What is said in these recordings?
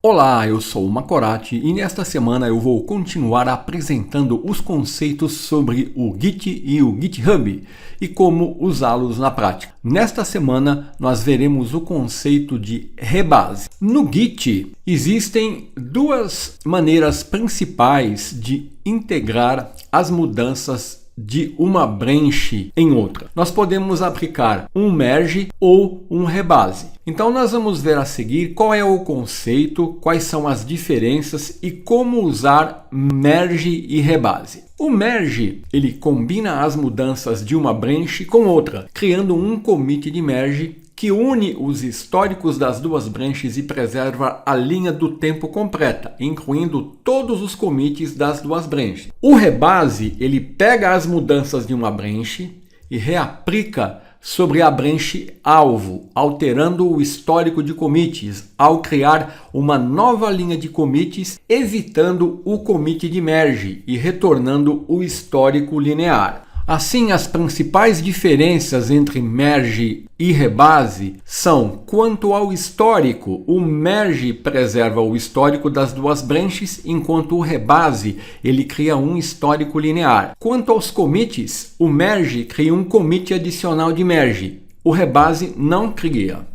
Olá, eu sou o Macorati e nesta semana eu vou continuar apresentando os conceitos sobre o Git e o GitHub e como usá-los na prática. Nesta semana nós veremos o conceito de rebase. No Git existem duas maneiras principais de integrar as mudanças de uma branch em outra. Nós podemos aplicar um merge ou um rebase. Então nós vamos ver a seguir qual é o conceito, quais são as diferenças e como usar merge e rebase. O merge, ele combina as mudanças de uma branch com outra, criando um commit de merge que une os históricos das duas branches e preserva a linha do tempo completa, incluindo todos os commits das duas branches. O rebase, ele pega as mudanças de uma branch e reaplica sobre a branch alvo, alterando o histórico de commits, ao criar uma nova linha de commits, evitando o commit de merge e retornando o histórico linear. Assim, as principais diferenças entre merge e rebase são: quanto ao histórico, o merge preserva o histórico das duas branches, enquanto o rebase ele cria um histórico linear. Quanto aos commits, o merge cria um commit adicional de merge, o rebase não cria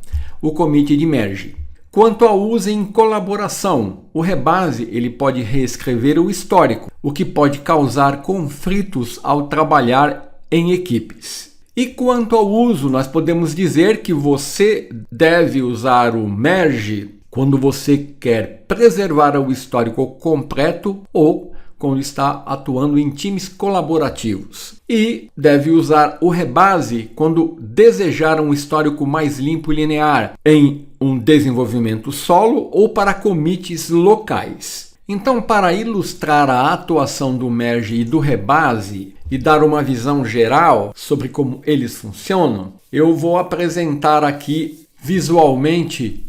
o commit de merge. Quanto ao uso em colaboração, o rebase ele pode reescrever o histórico, o que pode causar conflitos ao trabalhar em equipes. E quanto ao uso, nós podemos dizer que você deve usar o merge quando você quer preservar o histórico completo ou quando está atuando em times colaborativos. E deve usar o rebase quando desejar um histórico mais limpo e linear em um desenvolvimento solo ou para commits locais. Então, para ilustrar a atuação do merge e do rebase e dar uma visão geral sobre como eles funcionam, eu vou apresentar aqui visualmente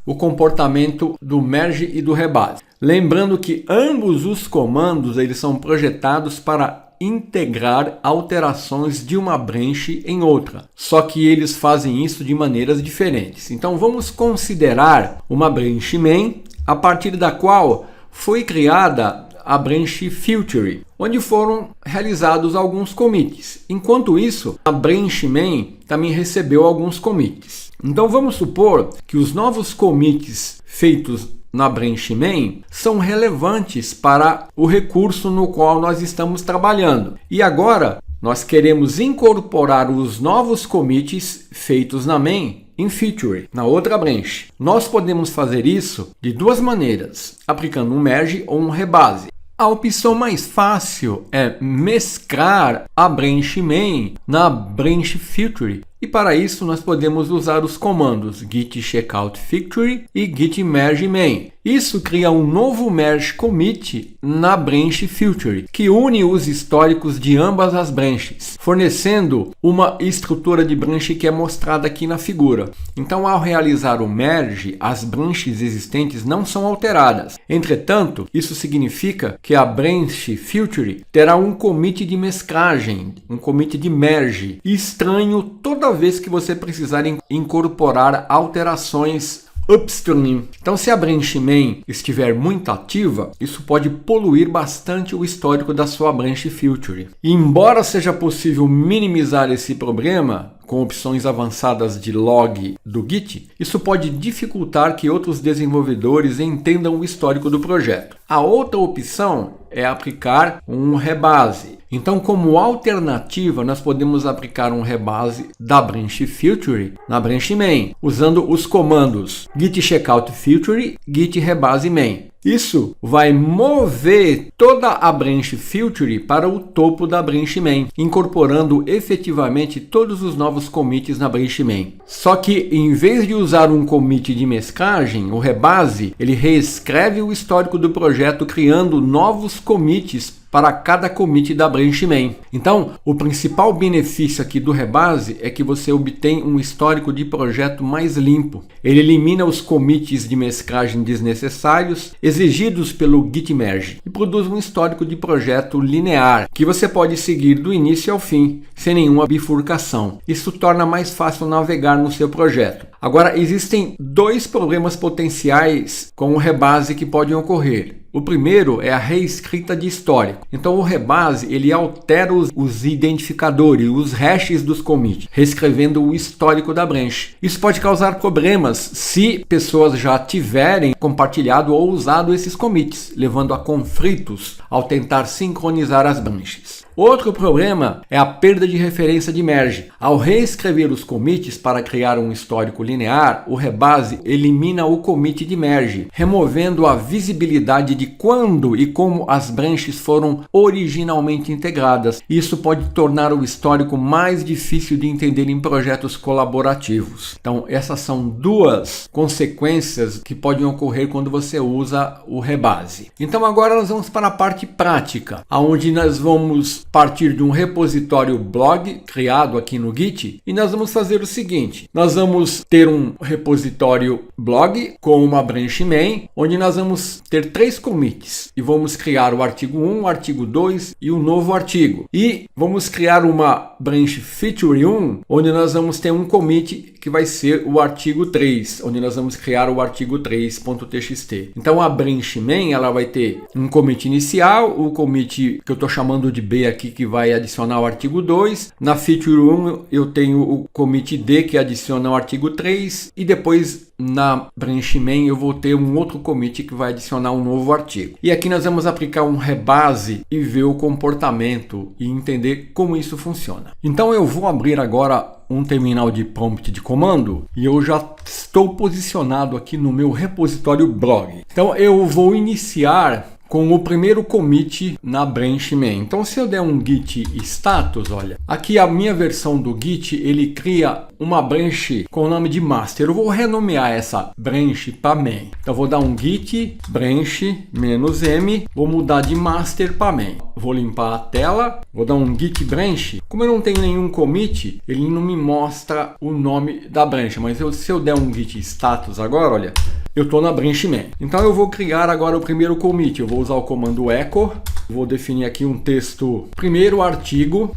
o comportamento do merge e do rebase. Lembrando que ambos os comandos eles são projetados para integrar alterações de uma branch em outra, só que eles fazem isso de maneiras diferentes. Então vamos considerar uma branch main, a partir da qual foi criada a branch future, onde foram realizados alguns commits. Enquanto isso, a branch main também recebeu alguns commits. Então vamos supor que os novos commits feitos na branch main são relevantes para o recurso no qual nós estamos trabalhando. E agora nós queremos incorporar os novos commits feitos na main em feature, na outra branch. Nós podemos fazer isso de duas maneiras, aplicando um merge ou um rebase. A opção mais fácil é mesclar a branch main na branch feature. E para isso nós podemos usar os comandos git checkout feature e git merge main. Isso cria um novo merge commit na branch feature, que une os históricos de ambas as branches, fornecendo uma estrutura de branch que é mostrada aqui na figura. Então, ao realizar o merge, as branches existentes não são alteradas. Entretanto, isso significa que a branch feature terá um commit de mesclagem, um commit de merge, estranho toda vez que você precisar incorporar alterações upstream. Então, se a branch main estiver muito ativa, isso pode poluir bastante o histórico da sua branch feature. E embora seja possível minimizar esse problema com opções avançadas de log do Git, isso pode dificultar que outros desenvolvedores entendam o histórico do projeto. A outra opção é aplicar um rebase. Então, como alternativa, nós podemos aplicar um rebase da branch feature na branch main, usando os comandos git checkout feature, git rebase main. Isso vai mover toda a branch feature para o topo da branch main, incorporando efetivamente todos os novos commits na branch main. Só que em vez de usar um commit de mesclagem, o rebase ele reescreve o histórico do projeto criando novos commits para cada commit da branch main. Então, o principal benefício aqui do rebase é que você obtém um histórico de projeto mais limpo. Ele elimina os commits de mesclagem desnecessários exigidos pelo Git Merge e produz um histórico de projeto linear que você pode seguir do início ao fim, sem nenhuma bifurcação. Isso torna mais fácil navegar no seu projeto. Agora, existem dois problemas potenciais com o rebase que podem ocorrer. O primeiro é a reescrita de histórico. Então o rebase ele altera os identificadores, os hashes dos commits, reescrevendo o histórico da branch. Isso pode causar problemas se pessoas já tiverem compartilhado ou usado esses commits, levando a conflitos ao tentar sincronizar as branches. Outro problema é a perda de referência de merge. Ao reescrever os commits para criar um histórico linear, o rebase elimina o commit de merge, removendo a visibilidade de quando e como as branches foram originalmente integradas. Isso pode tornar o histórico mais difícil de entender em projetos colaborativos. Então, essas são duas consequências que podem ocorrer quando você usa o rebase. Então, agora nós vamos para a parte prática, onde nós vamos partir de um repositório blog criado aqui no Git e nós vamos fazer o seguinte: nós vamos ter um repositório blog com uma branch main, onde nós vamos ter 3 commits e vamos criar o artigo 1, o artigo 2 e um novo artigo. E vamos criar uma branch feature 1, onde nós vamos ter um commit que vai ser o artigo 3, onde nós vamos criar o artigo 3.txt. Então a branch main ela vai ter um commit inicial, o commit que eu estou chamando de B aqui, que vai adicionar o artigo 2. Na feature 1 eu tenho o commit D que adiciona o artigo 3 e depois na branch main eu vou ter um outro commit que vai adicionar um novo artigo. E aqui nós vamos aplicar um rebase e ver o comportamento e entender como isso funciona. Então eu vou abrir agora um terminal de prompt de comando e eu já estou posicionado aqui no meu repositório blog. Então eu vou iniciar com o primeiro commit na branch main. Então se eu der um git status, olha, aqui a minha versão do Git, ele cria uma branch com o nome de master. Eu vou renomear essa branch para main. Então eu vou dar um git branch -m, vou mudar de master para main. Vou limpar a tela, vou dar um git branch. Como eu não tenho nenhum commit, ele não me mostra o nome da branch, mas se eu der um git status agora, olha, eu estou na branch main. Então eu vou criar agora o primeiro commit. Eu vou usar o comando echo. Vou definir aqui um texto. Primeiro artigo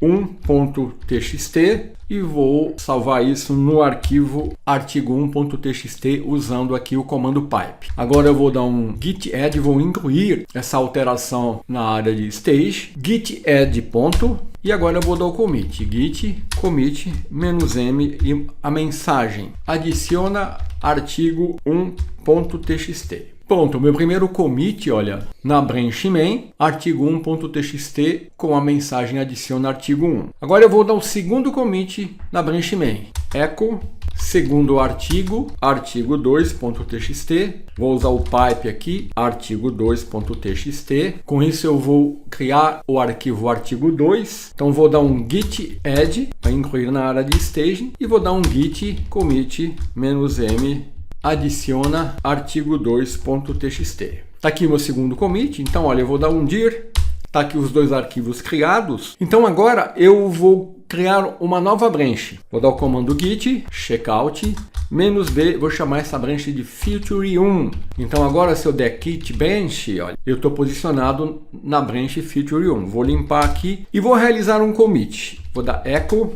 1.txt. E vou salvar isso no arquivo artigo1.txt usando aqui o comando pipe. Agora eu vou dar um git add, vou incluir essa alteração na área de stage. Git add ponto. E agora eu vou dar o commit. Git commit -m e a mensagem. Adiciona artigo 1.txt. Pronto, meu primeiro commit, olha, na branch main, artigo 1.txt com a mensagem adiciona artigo 1. Agora eu vou dar o segundo commit na branch main. Echo, segundo artigo, artigo 2.txt. Vou usar o pipe aqui, artigo 2.txt. Com isso eu vou criar o arquivo artigo 2. Então vou dar um git add para incluir na área de staging e vou dar um git commit -m adiciona artigo 2.txt. Está aqui meu segundo commit. Então, olha, eu vou dar um dir. Está aqui os dois arquivos criados. Então, agora eu vou criar uma nova branch. Vou dar o comando git checkout -b. Vou chamar essa branch de feature 1. Então, agora se eu der git branch, olha, eu estou posicionado na branch feature 1. Vou limpar aqui e vou realizar um commit. Vou dar echo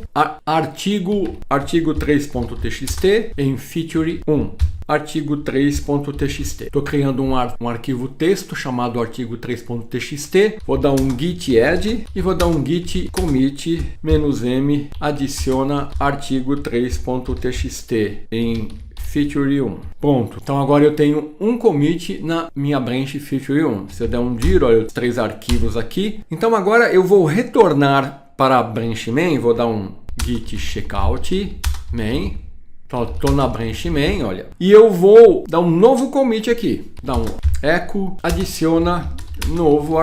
artigo 3.txt em feature 1. Artigo 3.txt. Estou criando um arquivo texto chamado artigo 3.txt. Vou dar um git add e vou dar um git commit -m adiciona artigo 3.txt em feature 1. Pronto. Então agora eu tenho um commit na minha branch feature 1. Se eu der um dir, olha, os 3 arquivos aqui. Então agora eu vou retornar para a branch main. Vou dar um git checkout main. Então, estou na branch main, olha. E eu vou dar um novo commit aqui. Dar um echo adiciona novo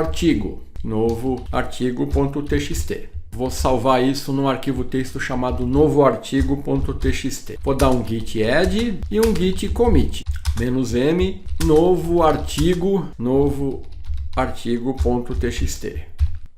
artigo.txt. Vou salvar isso num arquivo texto chamado novo artigo.txt. Vou dar um git add e um git commit. -m novo artigo.txt.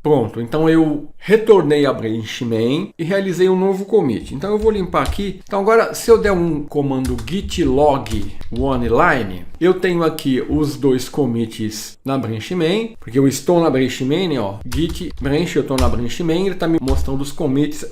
Pronto, então eu retornei a branch main e realizei um novo commit. Então eu vou limpar aqui. Então agora, se eu der um comando git log oneline, eu tenho aqui os dois commits na branch main, porque eu estou na branch main, ó, git branch, eu estou na branch main, ele está me mostrando os commits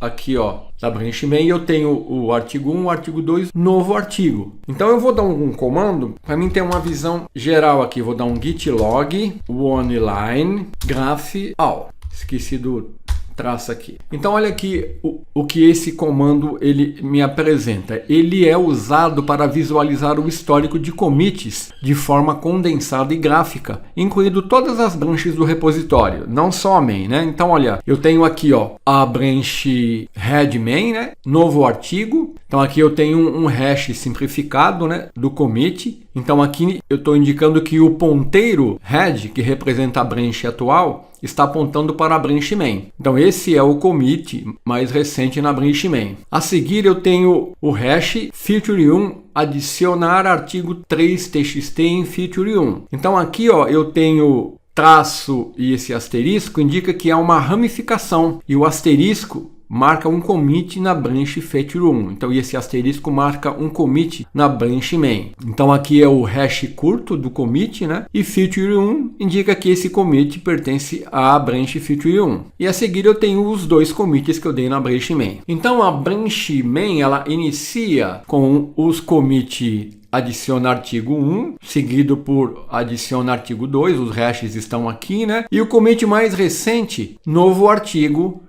aqui, ó, da branch main. Eu tenho o artigo 1, o artigo 2, novo artigo. Então eu vou dar um comando para mim ter uma visão geral aqui. Vou dar um git log oneline graph all. Esqueci do traço aqui. Então olha aqui o que esse comando ele me apresenta. Ele é usado para visualizar o histórico de commits de forma condensada e gráfica, incluindo todas as branches do repositório, não só a main, né? Então olha, eu tenho aqui, ó, a branch head main, né? Novo artigo. Então aqui eu tenho um hash simplificado, né, do commit. Então aqui eu estou indicando que o ponteiro head, que representa a branch atual, está apontando para a branch main. Então esse é o commit mais recente na branch main. A seguir eu tenho o hash feature1 adicionar artigo 3 txt em feature1. Então aqui, ó, eu tenho traço e esse asterisco indica que é uma ramificação, e o asterisco marca um commit na branch feature1. Então esse asterisco marca um commit na branch main. Então aqui é o hash curto do commit, né? E feature1 indica que esse commit pertence à branch feature1. E a seguir eu tenho os dois commits que eu dei na branch main. Então a branch main ela inicia com os commit adiciona artigo 1, seguido por adiciona artigo 2, os hashes estão aqui, né? E o commit mais recente, novo artigo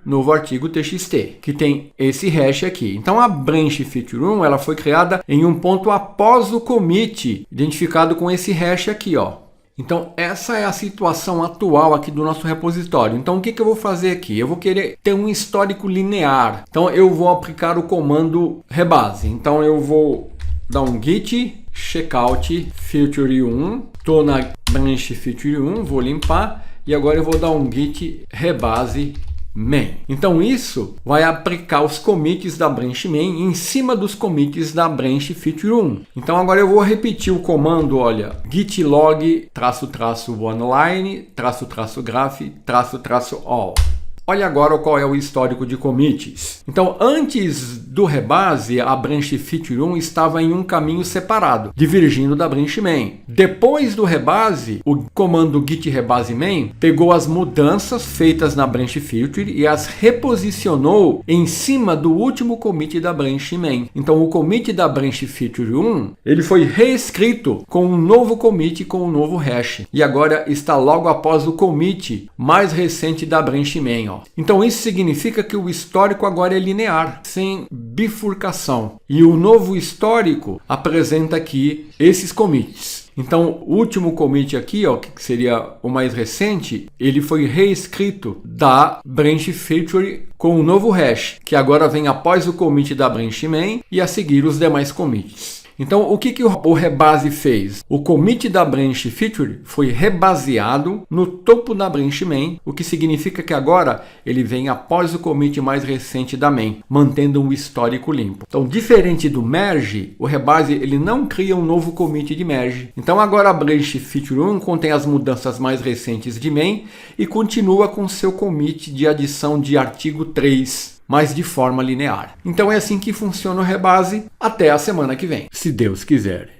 txt, que tem esse hash aqui. Então a branch feature1 ela foi criada em um ponto após o commit, identificado com esse hash aqui, ó. Então essa é a situação atual aqui do nosso repositório. Então o que eu vou fazer aqui? Eu vou querer ter um histórico linear. Então eu vou aplicar o comando rebase. Então eu vou dar um git checkout feature1, estou na branch feature1, vou limpar e agora eu vou dar um git rebase main. Então isso vai aplicar os commits da branch main em cima dos commits da branch feature1. Então agora eu vou repetir o comando, olha, git log --oneline --graph all. Olha agora qual é o histórico de commits. Então, antes do rebase, a branch feature1 estava em um caminho separado, divergindo da branch main. Depois do rebase, o comando git rebase main pegou as mudanças feitas na branch feature e as reposicionou em cima do último commit da branch main. Então, o commit da branch feature1, ele foi reescrito com um novo commit com um novo hash. E agora está logo após o commit mais recente da branch main, ó. Então isso significa que o histórico agora é linear, sem bifurcação. E o novo histórico apresenta aqui esses commits. Então o último commit aqui, ó, que seria o mais recente, ele foi reescrito da branch feature com um novo hash, que agora vem após o commit da branch main e a seguir os demais commits. Então, o que o rebase fez? O commit da branch feature foi rebaseado no topo da branch main, o que significa que agora ele vem após o commit mais recente da main, mantendo um histórico limpo. Então, diferente do merge, o rebase ele não cria um novo commit de merge. Então, agora a branch feature1 contém as mudanças mais recentes de main e continua com seu commit de adição de artigo 3. Mas de forma linear. Então é assim que funciona o rebase. Até a semana que vem, se Deus quiser.